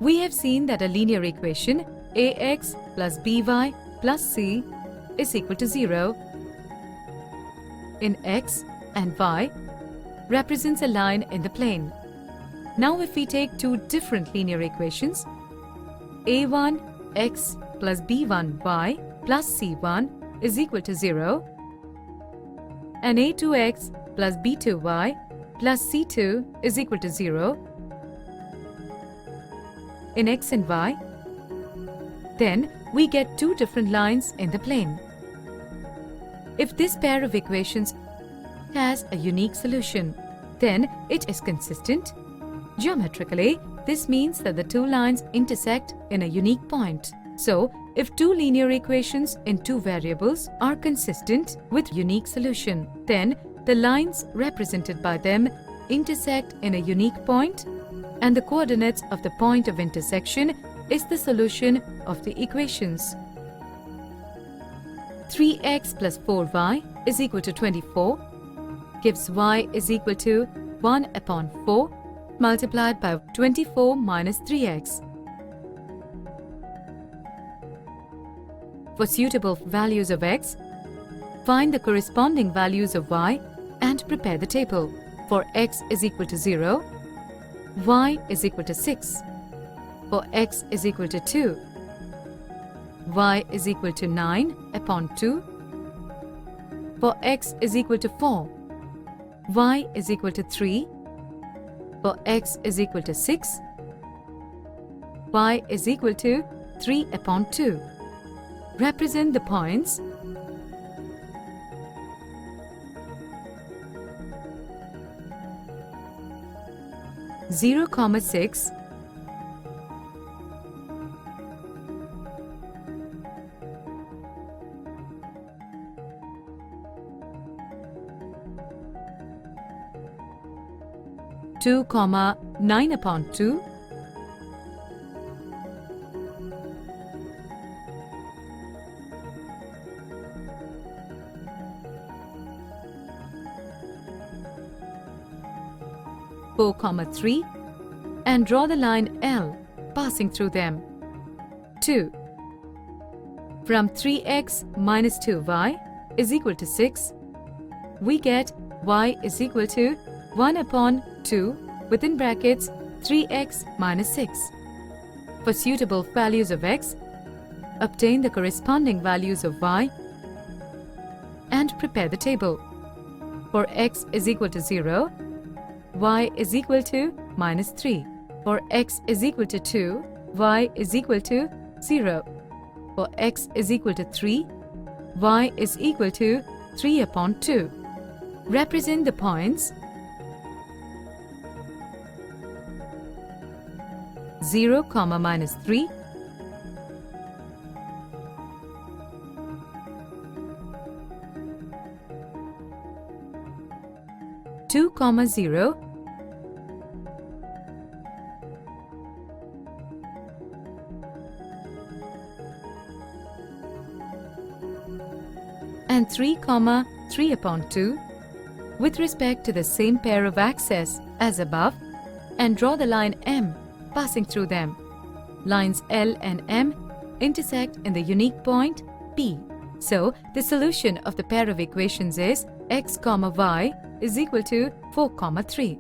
We have seen that a linear equation ax plus by plus c is equal to 0 in x and y represents a line in the plane. Now if we take two different linear equations, a1x plus b1y plus c1 is equal to 0 and a2x plus b2y plus c2 is equal to 0 in x and y, then we get two different lines in the plane. If this pair of equations has a unique solution, then it is consistent. Geometrically, this means that the two lines intersect in a unique point. So, if two linear equations in two variables are consistent with unique solution, then the lines represented by them intersect in a unique point, and the coordinates of the point of intersection is the solution of the equations. 3x plus 4y is equal to 24 gives y is equal to 1 upon 4 multiplied by 24 minus 3x. For suitable values of x, find the corresponding values of y and prepare the table. For x is equal to 0, y is equal to 6. For x is equal to 2, y is equal to 9 upon 2. For x is equal to 4, y is equal to 3. For x is equal to 6, y is equal to 3 upon 2. Represent the points 0, 6, 2, 9 upon 2, 4, 3, and draw the line L passing through them. 2. From 3x minus 2y is equal to 6, we get y is equal to 1 upon 2 within brackets 3x minus 6. For suitable values of x, obtain the corresponding values of y and prepare the table. For x is equal to 0, y is equal to minus 3. For x is equal to 2, y is equal to 0. For x is equal to 3, y is equal to 3 upon 2. Represent the points 0, minus 3, 2, 0, and 3, 3 upon 2 with respect to the same pair of axes as above, and draw the line M passing through them. Lines L and M intersect in the unique point P. So, the solution of the pair of equations is x, y is equal to 4, 3.